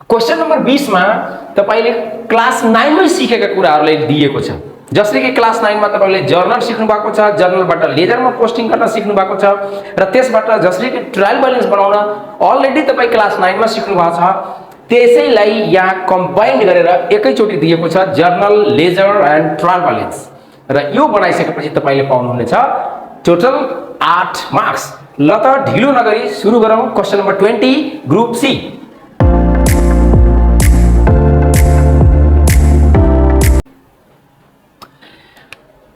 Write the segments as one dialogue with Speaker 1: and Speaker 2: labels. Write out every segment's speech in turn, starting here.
Speaker 1: Question number 20 मा तपाईले class 9 मै सिकेका कुराहरुलाई दिएको छ। जसले कि क्लास 9 मा तपाईले जर्नल सिक्नु भएको छ, जर्नलबाट लेजरमा पोस्टिङ गर्न सिक्नु भएको छ र त्यसबाट जसले कि ट्रायल ब्यालेन्स बनाउन अलरेडी तपाई क्लास 9 मा सिक्नु भएको छ। त्यसैलाई यहाँ कम्बाइन गरेर एकैचोटी दिएको छ journal, ledger and trial balance र यो बनाइसकेपछि तपाईले पाउनुहुनेछ टोटल 8 मार्क्स। ल त ढिलो नगरी सुरु गरौँ क्वेश्चन नम्बर 20 ग्रुप सी।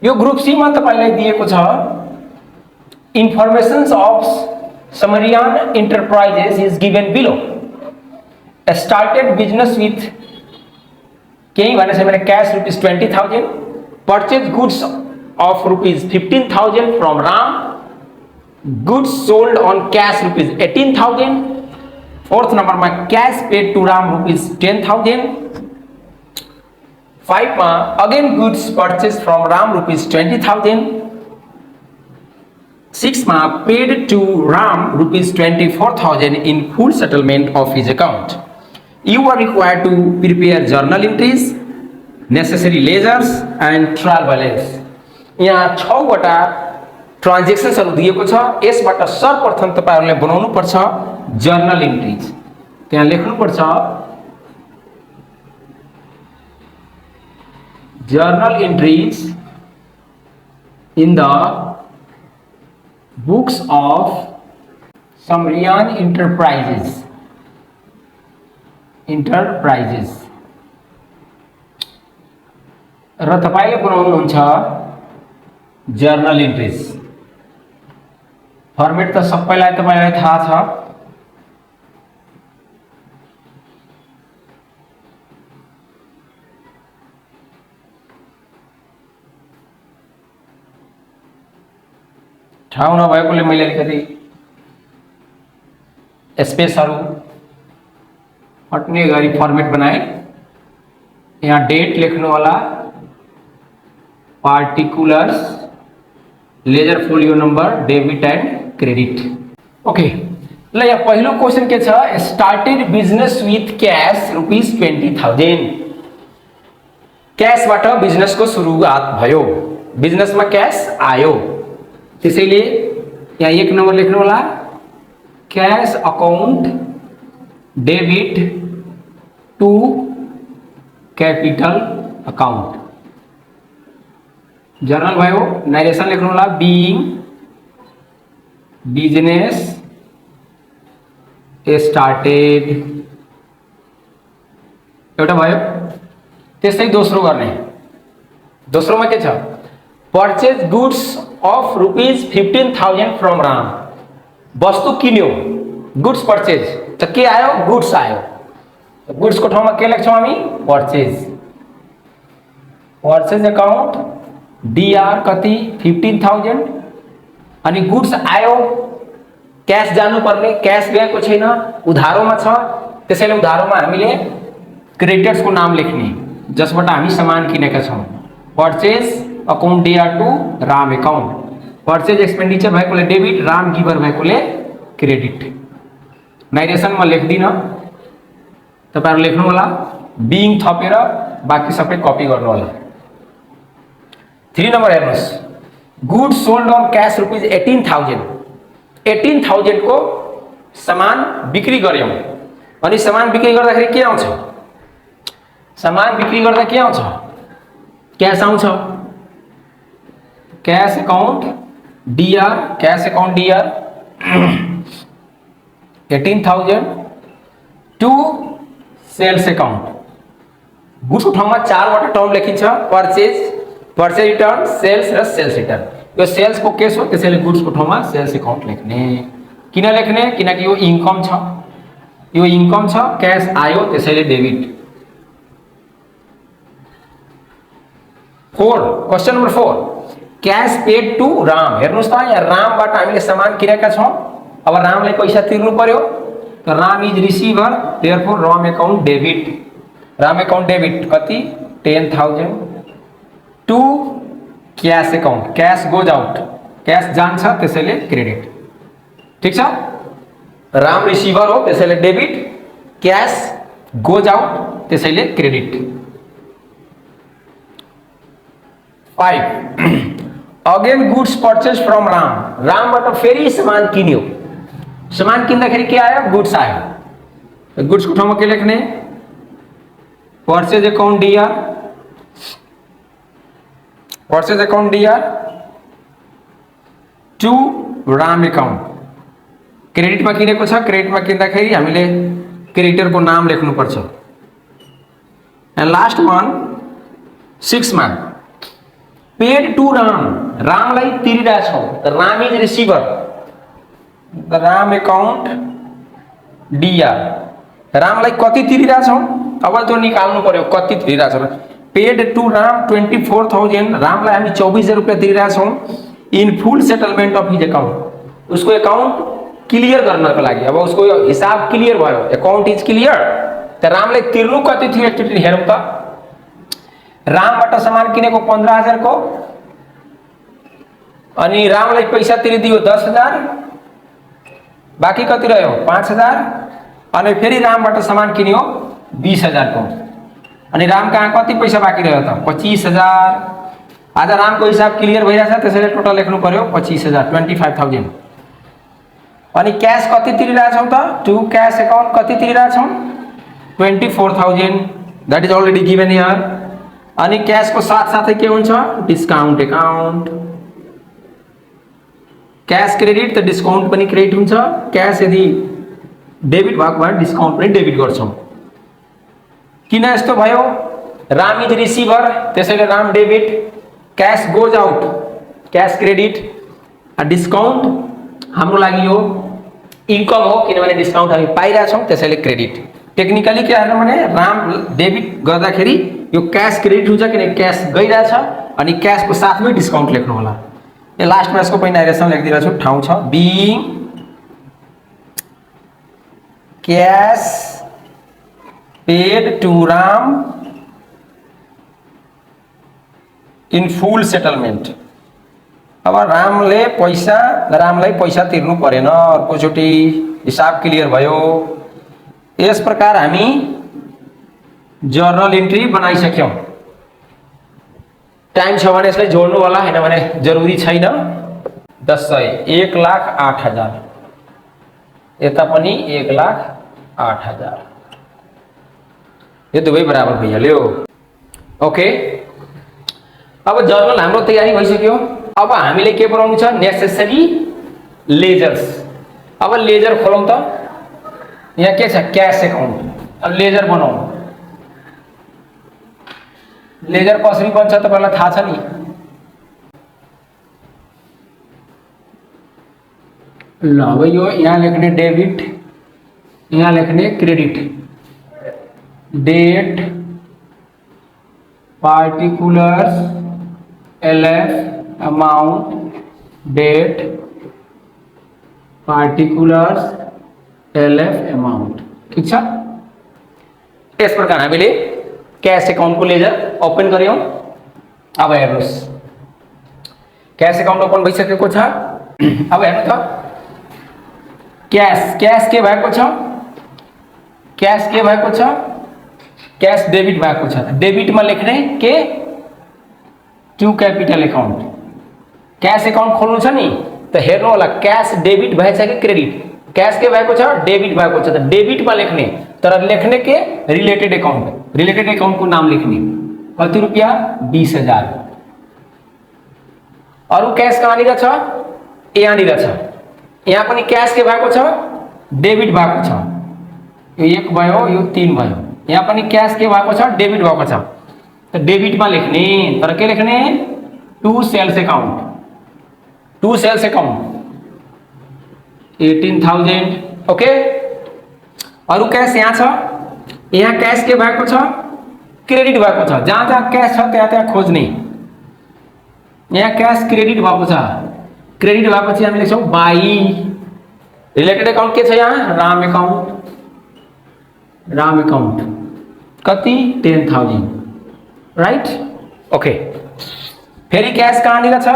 Speaker 1: यो ग्रुप सी मा तपाईलाई दिएको छ informations of Samariyan enterprises is given below. Started business with केही भनेछ भने cash rupees 20,000, purchase goods of rupees 15,000 from Ram, goods sold on cash rupees 18,000, fourth number ma cash paid to Ram rupees 10,000, 5 ma again goods purchased from Ram rupees 20,000, 6 ma paid to Ram rupees 24,000 in full settlement of his account. You are required to prepare journal entries, necessary ledgers and trial balance. यहाँ 6 वटा ट्रान्जेक्सन्सहरु दिएको छ। यसबाट सर्वप्रथम तपाईहरुले बनाउनु पर्छ journal entries. त्यहाँ लेख्नु पर्छ journal entries in the books of Samariyan enterprises र तपाईले बनाउनुहुन्छ जर्नल एन्ट्रीज। फर्मेट त सबैलाई तपाईलाई थाहा छ। ठाउँ नभएकोले मैले अलिकति स्पेसहरु हट्ने गरी फर्मेट बनाए। यहाँ डेट लेख्नु होला, particulars, ledger folio number, debit and credit. Okay, ल यहाँ पहिलो क्वेशन के छ started business with cash rupees 20,000। क्याशबाट बिजनेसको सुरुवात भयो, बिजनेसमा क्याश आयो। त्यसैले यहाँ 1 नम्बर लेख्नु होला cash account debit to capital account. Journal भयो, नरेशन लेख्नु होला बीइङ बिजनेस स्टार्टेड एउटा भयो। त्यस्तै दोस्रो गर्ने, दोस्रोमा के छ purchase goods of rupees 15,000 from Ram. वस्तु किन्यो, गुड्स परचेज त के आयो, गुड्स आयो। गुड्स को ठाउँमा के लेख्छौं हामी, परचेज। परचेज अकाउंट डीआर कति 15,000 अनि गुड्स आयो, क्याश जानु पर्ने, क्याश गएको छैन, उधारोमा छ। त्यसैले उधारोमा हामीले क्रेडिटर्स को नाम लेख्ने जसबाट हामी सामान किनेका छौं। Purchase account DR to Ram account. Purchase expenditure भएकोले डेबिट, राम गिभर भएकोले क्रेडिट। नरेशनमा लेख्दिन, तपाईहरु लेख्नु होला बीइङ थपेर बाकी सबै कपी गर्नु होला। 3 नंबर हेर्नुस्, goods sold on cash rupees 18,000। 18,000 को सामान बिक्री गर्यौं अनि सामान बिक्री गर्दाखेरि के आउँछ, सामान बिक्री गर्दा के आउँछ, क्याश आउँछ। Cash account DR, cash account DR 18,000 to sales account. Goods को ठाउँमा 4 वटा टर्म लेखिन्छ, परचेज, परचेज रिटर्न, सेल्स र सेल्स रिटर्न। यो सेल्स को केस हो, त्यसैले गुड्स को ठाउँमा सेल्स अकाउंट लेख्ने। किन लेख्ने, किनकि यो इन्कम छ, यो इन्कम छ, क्याश आयो, त्यसैले debit. 4 question number 4 cash paid to Ram. हेर्नुस् त यहाँ रामबाट हामीले सामान किनेका छौं, अब रामलाई पैसा तिर्नु पर्यो, त Ram is receiver, therefore Ram account debit. Ram account debit कति 10,000 to cash account, cash goes out, cash जान्छ, त्यसैले क्रेडिट। ठीक छ, राम रिसीभर हो त्यसैले डेबिट, कैश गोज आउट त्यसैले credit. 5 again goods purchase from Ram, रामबाट फेरि सामान किन्यो, सामान किन्दाखेरि के आयो गुड्स आयो, गुड्सको ठाउँमा के लेख्ने purchase account DR, purchase account DR to Ram account. क्रेडिटमा किनेको छ, क्रेडिटमा किन्दाखेरि हामीले क्रेडिटरको नाम लेख्नुपर्छ। एन्ड लास्ट वान 6 मा पेड टु राम, रामलाई तिरिरहेछौँ, the Ram is receiver, the Ram account DR, रामलाई कति तिरिरहेछौँ अब त्यो निकाल्नु पर्यो कति तिरिरहेछौँ। पेड टु राम 24,000, रामलाई हामी 24,000 रुपियाँ तिरिरहेछौँ in full settlement of his account, उसको अकाउन्ट क्लियर गर्नको लागि। अब उसको हिसाब क्लियर भयो, अकाउन्ट इज क्लियर, त रामले तिर्नु कति थियो एकचोटि हेरौँ त। रामबाट सामान किनेको 15,000 को, अनि रामलाई पैसा तिरिदियो 10,000, बाँकी कति रह्यो 5,000, अनि फेरि रामबाट सामान किन्यो 20,000 को, अनि राम कहाँ कति पैसा बाँकी रह्यो त 25,000। आज रामको हिसाब क्लियर भइरहेछ त्यसैले टोटल लेख्नु पर्यो 25,000, 25,000। अनि क्यास कति तिरिरहेछौँ त, टु क्यास अकाउन्ट कति तिरिरहेछौँ 24,000, that is already given here. अनि क्यासको साथसाथै के हुन्छ डिस्काउन्ट अकाउन्ट, क्यास क्रेडिट त डिस्काउन्ट पनि क्रेडिट हुन्छ, क्यास यदि डेबिट भएको भए डिस्काउन्ट पनि डेबिट गर्छौँ। किन यस्तो भयो, राम इज रिसिभर त्यसैले Ram debit, cash goes out cash credit, discount हाम्रो लागि यो इन्कम हो किनभने डिस्काउन्ट हामी पाइरहेछौँ त्यसैले क्रेडिट। टेक्निकली के हेर्नु भने राम डेबिट गर्दाखेरि यो क्यास क्रेडिट हुन्छ किनकि क्यास गइरहेछ, अनि क्यासको साथमै डिस्काउन्ट लेख्नु होला। ए लास्टमा यसको पनि डाइरेक्सन लेखिदिरहेको छु, ठाउँ छ being cash paid to Ram in full settlement. अब रामलाई पैसा तिर्नु परेन, अर्कोचोटि हिसाब क्लियर भयो। यस प्रकार हामी जर्नल इन्ट्री बनाइसक्यौँ। टाइम छ भने यसलाई जोड्नु होला, हैन भने जरुरी छैन। 10,000 1,08,000, यता पनि 1,08,000, यो दुवै बराबर भइहाल्यो। ओके, अब जर्नल हाम्रो तयारी भइसक्यो। अब हामीले के बनाउनु छ नेसेसरी लेजर्स। अब लेजर खोलौँ त, यहाँ के छ क्यास अकाउन्ट। अब लेजर बनाउँ, लेजर कसरी बन्छ तपाईलाई थाहा छ नि। ल अब यो यहाँ लेख्ने डेबिट, यहाँ लेख्ने credit, date particulars LF amount, date particulars LF amount, ठीक छ। इस प्रकार हामीले क्यास अकाउन्टको लेजर ओपन गर्यौं। अब हेर्नुस् क्यास अकाउन्ट ओपन भइसकेको छ। अब हेर्नु त क्यास के भएको छ, क्यास के भएको छ, क्यास डेबिट भएको छ। डेबिटमा लेख्ने के to capital account. Cash account खोल्नु छ नि त हेर्नु होला क्यास डेबिट भएछ कि क्रेडिट। क्यास के भएको छ डेबिट भएको छ, त डेबिटमा लेख्ने, तर लेख्ने के रिलेटेड अकाउन्ट, रिलेटेड अकाउन्टको नाम लेख्ने। कति रुपियाँ 20,000। अरु क्यास कहाँनिर छ, यहाँनिर छ। यहाँ पनि क्यास के भएको छ डेबिट भएको छ। यो 1 भयो, यो 3 भयो। यहाँ पनि क्यास के भएको छ डेबिट भएको छ, त डेबिटमा लेख्ने, तर के लेख्ने to sales account, to sales account 18,000। Okay, अरु क्यास यहाँ छ, यहाँ क्यास के भएको छ क्रेडिट भएको छ। जहाँ जहाँ क्यास छ त्यहाँ त्यहाँ खोज्ने। यहाँ क्यास क्रेडिट भएको छ, क्रेडिट भएपछि हामी लेख्छौँ बाई। रिलेटेड अकाउन्ट के छ यहाँ राम अकाउन्ट, राम अकाउन्ट कति 10,000, राइट। ओके, फेरि क्यास कहाँनिर छ,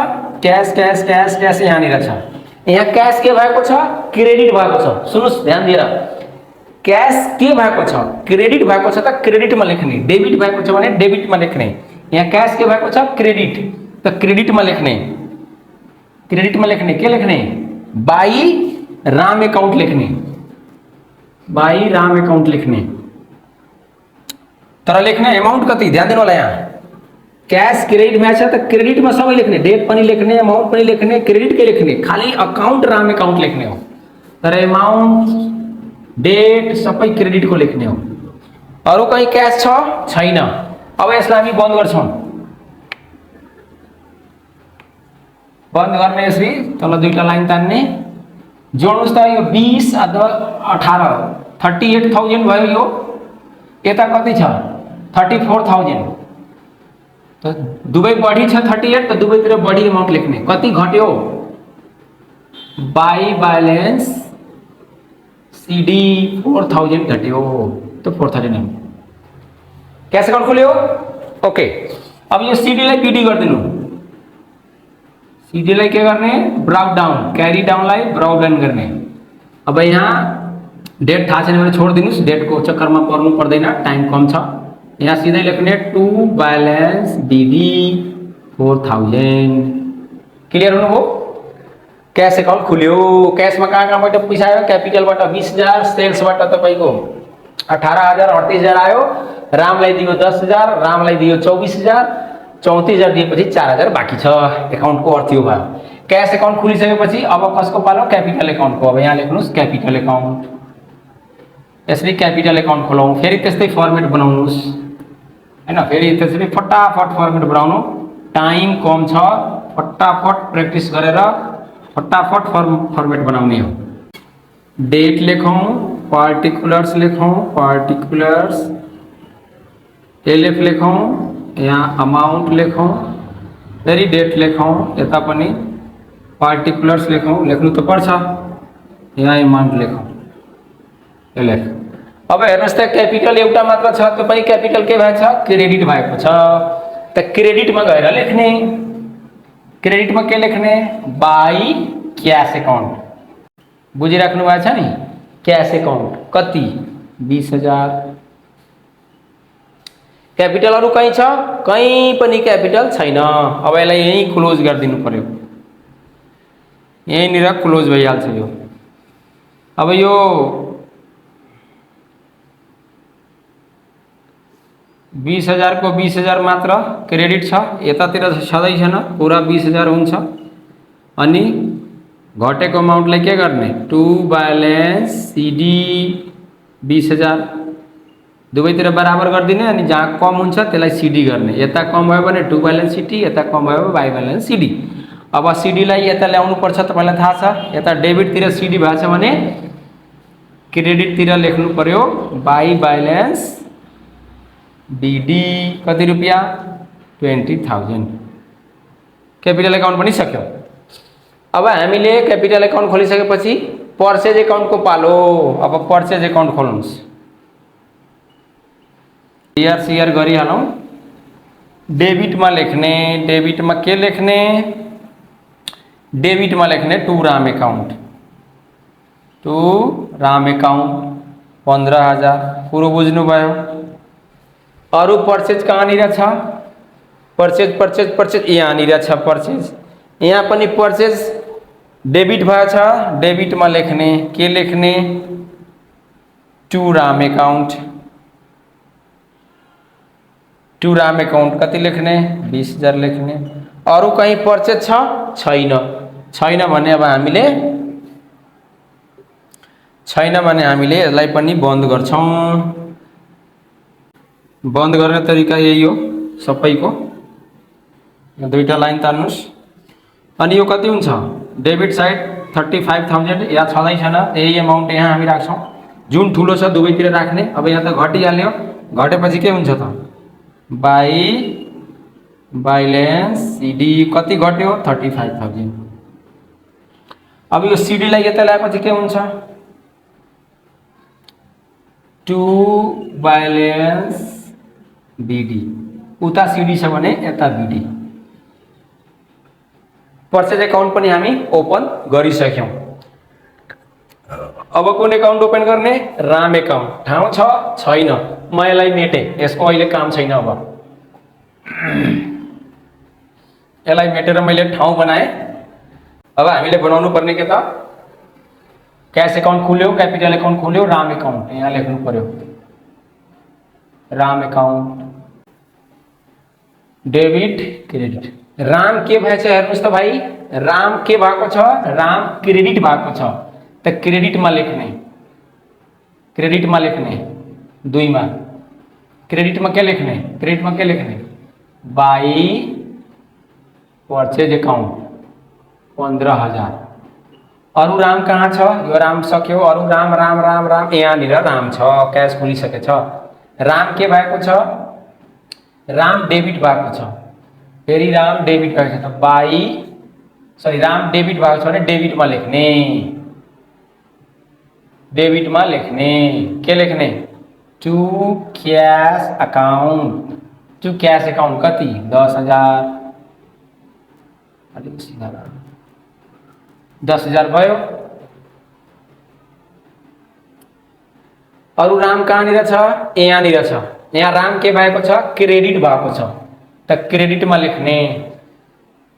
Speaker 1: क्यास क्यास क्यास क्यास यहाँनिर छ। यहाँ क्यास के भएको छ क्रेडिट भएको छ। सुन्नुस् ध्यान दिएर, कैश के भएको छ क्रेडिट भएको छ त क्रेडिटमा लेख्ने, डेबिट भएको छ भने डेबिटमा लेख्ने। यहाँ कैश के भएको छ क्रेडिट त क्रेडिटमा लेख्ने, क्रेडिटमा लेख्ने के लेख्ने बाई राम अकाउंट लेख्ने, बाई राम अकाउंट लेख्ने। तर लेख्ने अमाउंट कति ध्यान दिनु होला, यहाँ कैश क्रेडिट में छ त क्रेडिट में सबै लेख्ने, डेट पनि लेख्ने, अमाउंट पनि लेख्ने, क्रेडिट के लेख्ने, खाली अकाउंट राम अकाउंट लेख्ने हो। तर अमाउंट डेट सबै क्रेडिट को लेख्ने हो। अरु कहीं कैश छ छैन। अब यसलाई हामी बन्द गर्छौं, बन्द गर्ने यसरी तल दुईटा लाइन तान्ने, जोड्नुस् त यो 20 अथवा 18 38,000 भयो। यो यता कति छ 34,000, तो दुवै बढी छ 38 त दुवैतिर बढी अमाउन्ट लेख्ने। कति घट्यो बाई बैलेंस CD 4000 घट्यो, तो 4000 कैश अकाउंट खोल्यो। ओके, अब यो CD लाई BD गरिदिनु, CD लाई के गर्ने ब्राउट डाउन, क्यारी डाउन लाई ब्राउट डाउन गर्ने। अब यहाँ डेट थाहा छैन भने छोड दिनुस्, डेट को चक्करमा पर्नु पर्दैन, टाइम कम छ। यहाँ सीधै लेख्ने टू बैलेंस BD 4000। क्लियर हुनुभयो। कैश अकाउंट खुल्यो। कैश में कहाँबाट पैसा आयो, क्यापिटलबाट 20,000, सेल्सबाट तपाईको 18,000 38,000 आयो, रामलाई दियो 10,000, रामलाई दियो 24,000, 34,000 दिएपछि 4,000 बाँकी छ। अकाउन्टको अर्थ यो भयो। कैश अकाउंट खुलिसकेपछि अब कसको पालो क्यापिटल अकाउंटको। अब यहाँ लेख्नुस् क्यापिटल अकाउंट, यसरी क्यापिटल अकाउंट खोलौं। फेरि त्यस्तै फर्मेट बनाउनुस् हैन, फेरि त्यसरी फटाफट फर्मेट बनाउनु, टाइम कम छ, फटाफट प्र्याक्टिस गरेर फटाफट फर्मेट बनाउने हो। डेट लेखौं, पार्टिकुलर्स लेखौं, पार्टिकुलर्स LF लेखौं, यहाँ अमाउंट लेखौं, फेरि डेट लेखौं, यता पनि पार्टिकुलर्स लेखौं, लेख्नु त पर्छ। यहाँ अमाउंट लेखौं LF। अब हेर्नुस् त क्यापिटल एउटा मात्र छ, तपाई क्यापिटल के भएको छ क्रेडिट भएको छ, त क्रेडिटमा गएर लेख्ने। क्रेडिट में के लेख्ने बाई कैश अकाउंट। बुझिराख्नु भएको छ नि, कैश अकाउंट कति 20,000। क्यापिटल अरु कहीं छ, कहीं पनि क्यापिटल छैन। अब यसलाई यही क्लोज गरिदिनु पर्यो, यहीँनिर क्लोज भइहाल्छ यो। अब यो 20,000 को 20,000 मात्र क्रेडिट छ, यतातिर सधैँ छैन, पुरा 20,000 हुन्छ। अनि घटेको अमाउन्टलाई के गर्ने टू बैलेंस CD 20,000 दुवैतिर बराबर गरिदिने, अनि जहाँ कम हुन्छ त्यसलाई CD गर्ने। यता कम भयो भने टू बैलेंस CD, यता कम भयो भने बाई बैलेंस CD। अब CD लाई यता ल्याउनु पर्छ, तपाईलाई थाहा छ। यता डेबिट तिर CD भएछ भने क्रेडिट तिर लेख्नु पर्यो बाई बैलेंस BD। कति रुपैयाँ 20,000। क्यापिटल अकाउंट पनि सक्यो। अब हामीले क्यापिटल अकाउंट खोलिसकेपछि पर्चेज अकाउंट को पालो। अब पर्चेज अकाउंट खोल्नुस्, CR गरिहालौं। डेबिट में लेख्ने, डेबिट में के लेख्ने डेबिट में लेख्ने to Ram account, to Ram account 15,000। पुरो बुझ्नुभयो। अरु पर्चेज कहाँनिर छ, पर्चेज पर्चेज पर्चेज यहाँनिर छ पर्चेज। यहाँ पनि पर्चेज डेबिट भएछ, डेबिट में लेख्ने के लेख्ने to Ram account, to Ram account कति लेख्ने 20,000 लेख्ने। अरु कहीं पर्चेज छ छैन, छैन भने अब हामीले यसलाई पनि बन्द गर्छौं। बन्द गर्ने तरिका यही हो सबैको। दुईटा लाइन तान्नुस्। अनि यो कति हुन्छ डेबिट साइड 35,000 या छँदै छैन, यही अमाउन्ट यहाँ हामी राख्छौं। जुन ठुलो छ दुवैतिर राख्ने। अब यहाँ त घटिहाल्यो, घटेपछि के हुन्छ त बाई बैलेंस CD कति घट्यो 35,000। अब यो CD लाई यता ल्याएपछि के हुन्छ टू बैलेंस BD। उता CD छ भने यता BD। पर्चेज अकाउंट पनि हामी ओपन गरिसक्यौं। अब कुन एकाउन्ट ओपन गर्ने राम एकाउन्ट ठाउँ छ छैन म यसलाई मेटेँ यसको अहिले काम छैन अब यसलाई मेटेर मैले ठाउँ बनाएँ अब हामीले बनाउनु पर्ने के त क्यास एकाउन्ट खुल्यो क्यापिटल एकाउन्ट खुल्यो राम एकाउन्ट यहाँ लेख्नु पर्यो Ram account debit credit Ram के भएछ हेर्नुस् त भाइ राम के भएको छ राम क्रेडिट भएको छ त क्रेडिटमा लेख्ने दुईमा क्रेडिटमा के लेख्ने बाई परचेज एकाउन्ट 15,000 अरु राम कहाँ छ यो राम सक्यो अरु राम राम राम राम यहाँनिर राम छ क्यास खुलिसकेछ राम के भएको छ राम डेबिट भएको छ फेरि राम डेबिट भएको छ त राम डेबिट भएको छ भने डेबिटमा लेख्ने के लेख्ने टु क्यास एकाउन्ट कति 10,000 अलिक सीधा 10,000 भयो अरु राम कहाँनिर छ यहाँनिर छ यहाँ राम के भएको छ क्रेडिट भएको छ त क्रेडिटमा लेख्ने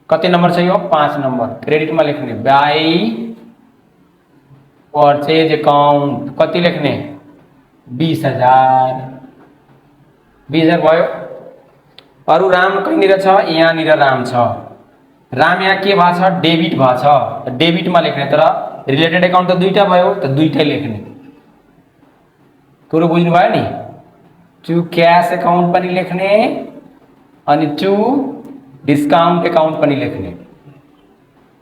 Speaker 1: कति नम्बर छ यो 5 नम्बर क्रेडिटमा लेख्ने बाई परचेज एकाउन्ट कति लेख्ने 20,000 भयो अरु राम कहीँनिर छ यहाँनिर राम छ राम यहाँ के भएको छ डेबिट भएको छ डेबिटमा लेख्ने तर रिलेटेड एकाउन्ट त दुईटा भयो त दुईटै लेख्ने कुरो बुझ्नु भयो नि टु क्यास एकाउन्ट पनि लेख्ने अनि टु डिस्काउन्ट एकाउन्ट पनि लेख्ने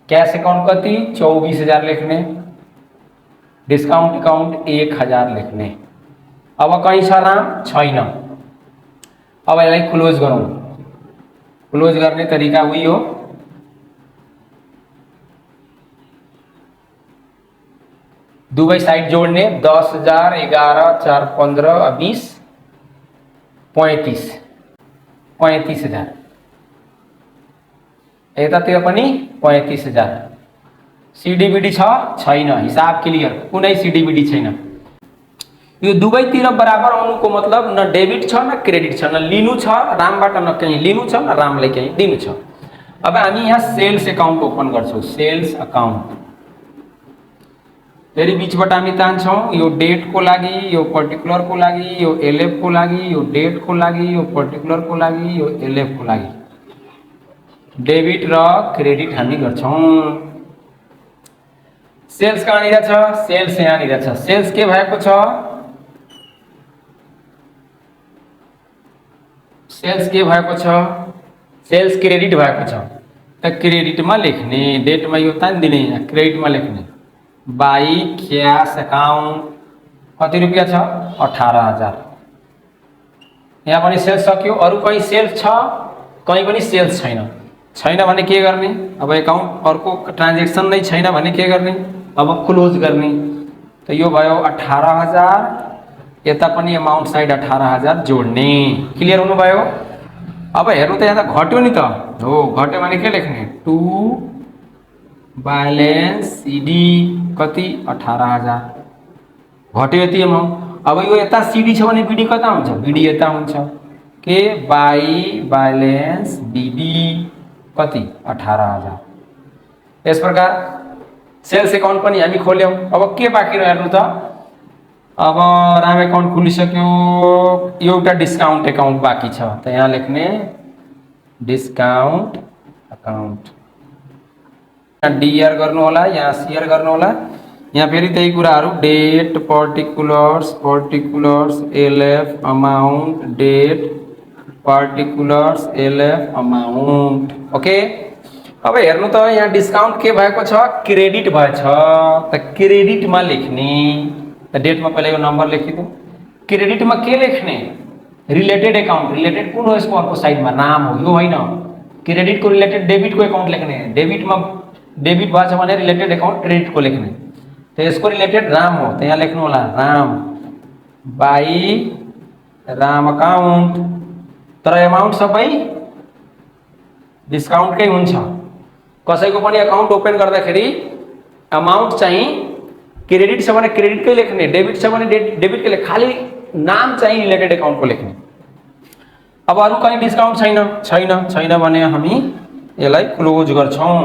Speaker 1: क्यास एकाउन्ट कति 24,000 लेख्ने डिस्काउन्ट एकाउन्ट 1,000 लेख्ने अब कहीँ छ राम छैन अब यसलाई क्लोज गरौँ क्लोज गर्ने तरिका उही हो दुवै साइड जोड्ने 10,000 11 4 15 20 35,000 यतातिर पनि 35,000 सीडीबीडी छैन हिसाब क्लियर कुनै सीडीबीडी छैन यो दुवैतिर बराबर आउनुको मतलब न डेबिट छ न क्रेडिट छ न लिनु छ रामबाट न कहीँ लिनु छ न रामलाई कहीँ दिनु छ अब हामी यहाँ सेल्स एकाउन्ट ओपन गर्छौँ सेल्स एकाउन्ट फेरि बीचबाट हामी तान्छौँ यो डेटको लागि यो पर्टिकुलरको लागि यो एलएफको लागि यो डेटको लागि यो पर्टिकुलरको लागि यो एलएफको लागि डेबिट र क्रेडिट हामी गर्छौँ सेल्स कहाँनिर छ सेल्स यहाँनिर छ सेल्स के भएको छ सेल्स क्रेडिट भएको छ त क्रेडिटमा लेख्ने डेटमा यो तान्दिने यहाँ क्रेडिटमा लेख्ने बाई क्यास एकाउन्ट कति रुपियाँ छ 18,000 यहाँ पनि सेल्स सक्यो अरु कहीँ सेल्स छ कहीँ पनि सेल्स छैन भने के गर्ने अब एकाउन्ट अर्को ट्रान्जेक्सन नै छैन भने के गर्ने अब क्लोज गर्ने त यो भयो 18,000 यता पनि अमाउन्ट साइड 18,000 जोड्ने क्लियर हुनुभयो अब हेर्नु त यहाँ त घट्यो नि त हो घट्यो भने के लेख्ने टु बैलेंस सीडी कति 18,000 घट्यो यति अमाउन्ट अब यो यता सीडी छ भने बीडी कता हुन्छ बीडी यता हुन्छ के बाई बैलेंस बीडी कति 18,000 यस प्रकार सेल्स एकाउन्ट पनि हामी खोल्यौं अब के बाँकी रह्यो हेर्नु त अब राम एकाउन्ट खुलिसक्यो एउटा डिस्काउन्ट एकाउन्ट बाँकी छ त यहाँ लेख्ने डिस्काउन्ट एकाउन्ट डीआर गर्नु होला यहाँ सीआर गर्नु होला यहाँ फेरि त्यही कुराहरु date particulars LF amount date particulars LF amount okay अब हेर्नु त यहाँ डिस्काउन्ट के भएको छ क्रेडिट भएछ त क्रेडिटमा लेख्ने त डेटमा पहिला यो नम्बर लेखिदिउँ क्रेडिटमा के लेख्ने रिलेटेड एकाउन्ट रिलेटेड कुन हो यसको अर्को साइडमा नाम हो यो होइन क्रेडिटको रिलेटेड डेबिटको एकाउन्ट लेख्ने डेबिटमा डेबिट भएछ भने रिलेटेड एकाउन्ट क्रेडिटको लेख्ने त यसको रिलेटेड राम हो त यहाँ लेख्नु होला राम बाई राम अकाउन्ट तर अमाउन्ट सबै डिस्काउन्टकै हुन्छ कसैको पनि अकाउन्ट ओपन गर्दाखेरि अमाउन्ट चाहिँ क्रेडिट छ भने क्रेडिटकै लेख्ने, डेबिट छ भने डेबिटकै लेख्ने, खाली नाम चाहिँ रिलेटेड अकाउन्टको लेख्ने। अब अरू कहीँ डिस्काउन्ट छैन भने हामी यसलाई क्लोज गर्छौँ।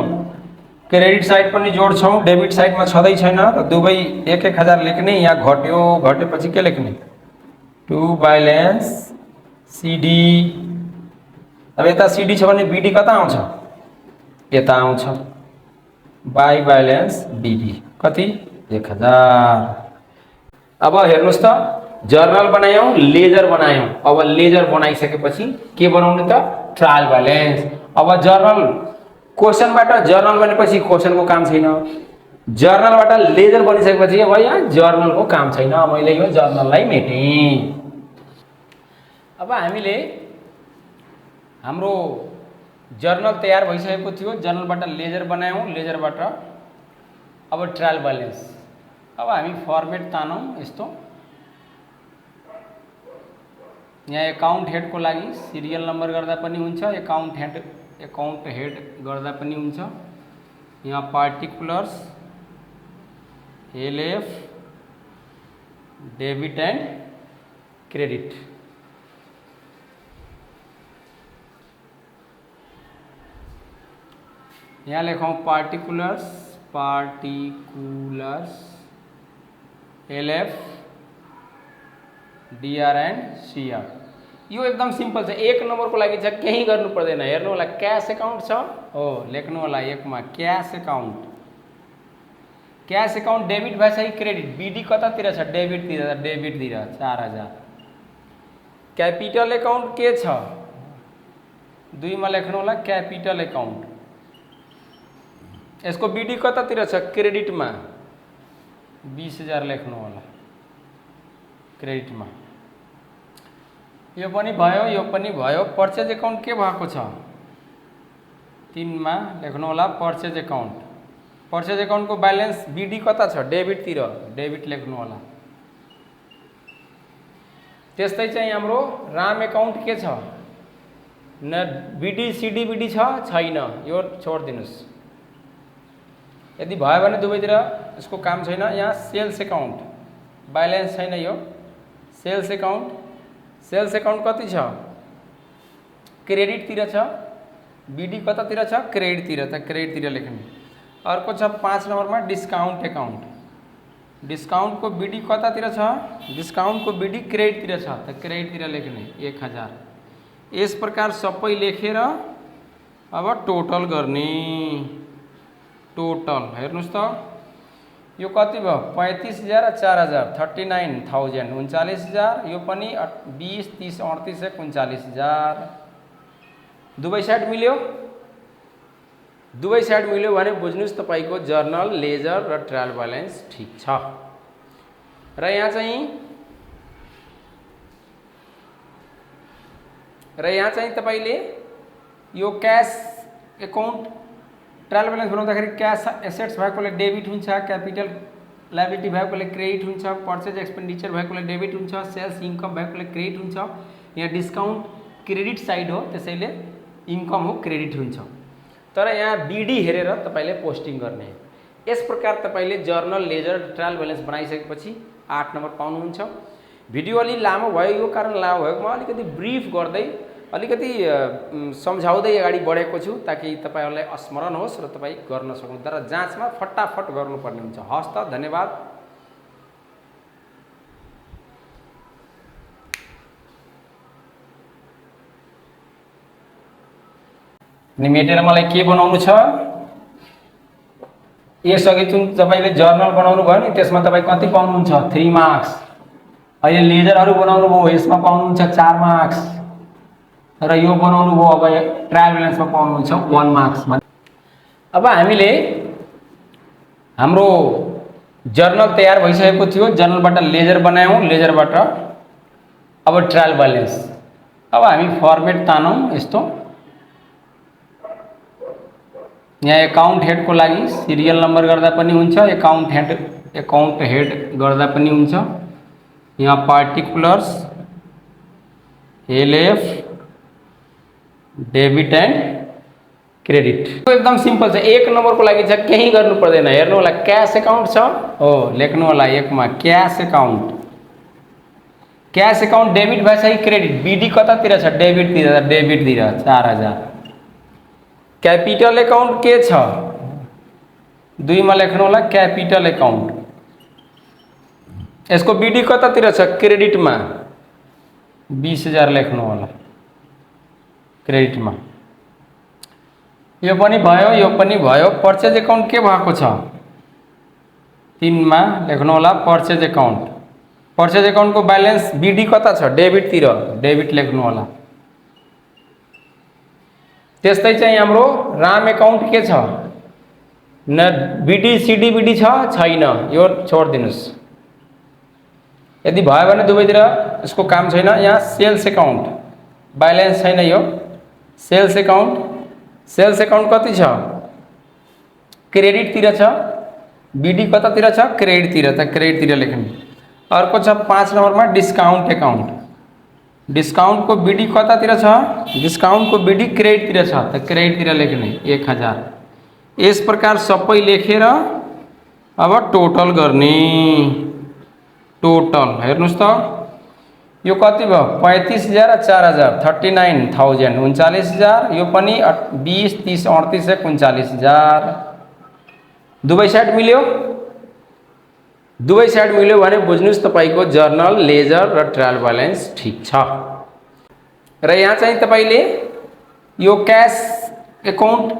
Speaker 1: क्रेडिट साइड पनि जोड्छौँ, डेबिट साइडमा छँदै छैन त दुवै 1,000 लेख्ने। यहाँ घटेपछि के लेख्ने, टु बैलेन्स सिडी। अब यता सिडी छ भने बिडी कता आउँछ, यता आउँछ, बाई बैलेन्स बिडी कति 1,000। अब हेर्नुस् त जर्नल बनायौँ, लेजर बनायौँ। अब लेजर बनाइसकेपछि के बनाउने त, ट्रायल बैलेन्स। अब जर्नल क्वेसनबाट जर्नल बनेपछि क्वेसनको काम छैन, जर्नलबाट लेजर बनिसकेपछि अब यहाँ जर्नलको काम छैन। मैले यो जर्नललाई मेटेँ। अब हामीले हाम्रो जर्नल तयार भइसकेको थियो, जर्नलबाट लेजर बनायौँ, लेजरबाट अब ट्रायल बैलेन्स। अब हामी फर्मेट तानौँ यस्तो। यहाँ एकाउन्ट हेडको लागि सिरियल नम्बर गर्दा पनि हुन्छ, एकाउन्ट हेड गर्दा पनि हुन्छ। यहाँ particulars LF debit and credit. यहाँ लेखौँ particulars LF DR and CR. यो एकदम सिम्पल छ, 1 नम्बरको लागि छ, केही गर्नु पर्दैन। हेर्नु होला क्यास अकाउन्ट छ हो, लेख्नु होला 1 मा cash account. Cash account debit भएछ कि क्रेडिट, बिडी कतातिर छ, डेबिटतिर 4,000। क्यापिटल अकाउन्ट के छ, 2 मा लेख्नु होला क्यापिटल अकाउन्ट। यसको बिडी कतातिर छ, क्रेडिटमा 20,000 लेख्नु होला क्रेडिटमा। यो पनि भयो, यो पनि भयो। पर्चेज अकाउन्ट के भएको छ, 3 मा लेख्नु होला पर्चेज अकाउन्ट। पर्चेज अकाउन्टको बैलेन्स बिडी कता छ, डेबिटतिर, डेबिट लेख्नु होला। त्यस्तै चाहिँ हाम्रो राम अकाउन्ट के छ, न बिडी सिडी बिडी छैन, यो छोडिदिनुस्। यदि भयो भने दुवैतिर यसको काम छैन। यहाँ सेल्स अकाउन्ट बैलेन्स छैन, यो सेल्स अकाउन्ट कति छ, क्रेडिटतिर छ, बिडी कतातिर छ, क्रेडिटतिर, त क्रेडिटतिर लेख्ने। अर्को छ 5 नम्बरमा डिस्काउन्ट अकाउन्ट। डिस्काउन्टको बिडी कतातिर छ, डिस्काउन्टको बिडी क्रेडिटतिर छ, त क्रेडिटतिर लेख्ने 1,000। यस प्रकार सबै लेखेर अब टोटल गर्ने। टोटल हेर्नुस् त यो कति भयो, 35,000 र 4,000 39,000 39,000। यो पनि 20 30 38 39,000। दुवै साइड मिल्यो, दुवै साइड मिल्यो भने बुझ्नुस् तपाईको जर्नल, लेजर र ट्रायल बैलेन्स ठीक छ। र यहाँ चाहिँ तपाईले यो क्यास अकाउन्ट ट्रायल बैलेन्स बनाउँदाखेरि क्यास एसेट्स भएकोले डेबिट हुन्छ, क्यापिटल लायबिलिटी भएकोले क्रेडिट हुन्छ, पर्चेज एक्सपेन्डिचर भएकोले डेबिट हुन्छ, सेल्स इन्कम भएकोले क्रेडिट हुन्छ। यहाँ डिस्काउन्ट क्रेडिट साइड हो, त्यसैले इन्कम हो, क्रेडिट हुन्छ। तर यहाँ बिडी हेरेर तपाईले पोस्टिङ गर्ने। यस प्रकार तपाईले जर्नल, लेजर, ट्रायल बैलेन्स बनाइसकेपछि 8 नम्बर पाउनुहुन्छ। भिडियो अलि लामो भयो, यो कारण लामो भएको म अलिकति ब्रिफ गर्दै अलिकति सम्झाउँदै अगाडि बढेको छु, ताकि तपाईहरुलाई स्मरण होस् र तपाई गर्न सक्नु। तर जाँचमा फटाफट गर्नुपर्ने हुन्छ। हस् त, धन्यवाद। अनि मेटेर मलाई के बनाउनु छ, यसअघि जुन तपाईले जर्नल बनाउनु भयो नि, त्यसमा तपाई कति पाउनुहुन्छ, 3 मार्क्स। अहिले लेजरहरु बनाउनु भयो, यसमा पाउनुहुन्छ 4 मार्क्स। र यो बनाउनु भयो, अब ट्रायल बैलेन्समा पाउनुहुन्छ 1 मार्क्स। अब हामीले हाम्रो जर्नल तयार भइसकेको थियो, जर्नलबाट लेजर बनायौँ, लेजरबाट अब ट्रायल बैलेन्स। अब हामी फर्मेट तानौँ यस्तो। यहाँ एकाउन्ट हेडको लागि सिरियल नम्बर गर्दा पनि हुन्छ, एकाउन्ट हेड गर्दा पनि हुन्छ। यहाँ particulars LF debit and credit तो एकदम सिम्पल छ। 1 नम्बरको लागि चाहिँ केही गर्नु पर्दैन। हेर्नु होला क्याश एकाउन्ट छ हो, लेख्नु होला 1 मा cash account. Cash account debit भएछ कि क्रेडिट? बीडी कतातिर छ? डेबिटतिर, डेबिटतिर 4000। क्यापिटल एकाउन्ट के छ? 2 मा लेख्नु होला क्यापिटल एकाउन्ट। यसको बीडी कतातिर छ? क्रेडिटमा 20000 लेख्नु होला क्रेडिटमा। यो पनि भयो, यो पनि भयो। पर्चेज एकाउन्ट के भएको छ? 3 मा लेख्नु होला पर्चेज एकाउन्ट। पर्चेज एकाउन्टको ब्यालेन्स बीडी कता छ? डेबिटतिर, डेबिट लेख्नु होला। त्यस्तै चाहिँ हाम्रो राम एकाउन्ट के छ? न बीडी सीडी बीडी छ छैन, यो छोडिदिनुस्। यदि भयो भने दुवैतिर यसको काम छैन। यहाँ सेल्स एकाउन्ट ब्यालेन्स छैन, यो सेल्स एकाउन्ट। सेल्स एकाउन्ट कति छ? क्रेडिटतिर छ। बीडी कतातिर छ? क्रेडिटतिर, त क्रेडिटतिर लेख्नु। अर्को छ 5 नम्बरमा डिस्काउन्ट एकाउन्ट। डिस्काउन्टको बीडी कतातिर छ? डिस्काउन्टको बीडी क्रेडिटतिर छ, त क्रेडिटतिर लेख्ने 1000। यस प्रकार सबै लेखेर अब टोटल गर्ने। टोटल हेर्नुस् त यो कति भयो? 35000 र 4000 39000 39000। यो पनि 20 30 38 39000। दुवै साइड मिल्यो? दुवै साइड मिल्यो भने बुझ्नुस् तपाईको जर्नल, लेजर र ट्रायल ब्यालेन्स ठीक छ। र यहाँ चाहिँ तपाईले यो क्याश एकाउन्ट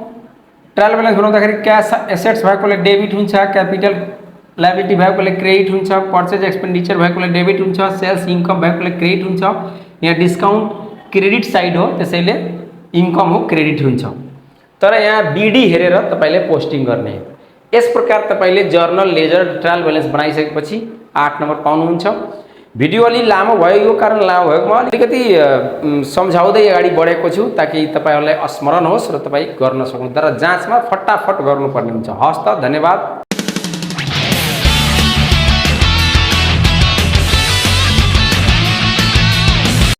Speaker 1: ट्रायल ब्यालेन्स बनाउँदाखेरि क्याश एसेट्स भएकोले डेबिट हुन्छ, क्यापिटल लायबिलिटी भएकोले क्रेडिट हुन्छ, पर्चेज एक्सपेन्डिचर भएकोले डेबिट हुन्छ, सेल्स इन्कम भएकोले क्रेडिट हुन्छ। यहाँ डिस्काउन्ट क्रेडिट साइड हो, त्यसैले इन्कम हो, क्रेडिट हुन्छ। तर यहाँ बीडी हेरेर तपाईले पोस्टिङ गर्ने। यस प्रकार तपाईले जर्नल, लेजर, ट्रायल ब्यालेन्स बनाइसकेपछि 8 नम्बर पाउनुहुन्छ। भिडियो अलि लामो भयो, यो कारण लामो भएको म अलिकति सम्झाउँदै अगाडि बढेको छु ताकि तपाईहरुलाई स्मरण होस् र तपाई गर्न सक्नु। तर जाँचमा फटाफट गर्नुपर्ने हुन्छ। हस् त, धन्यवाद।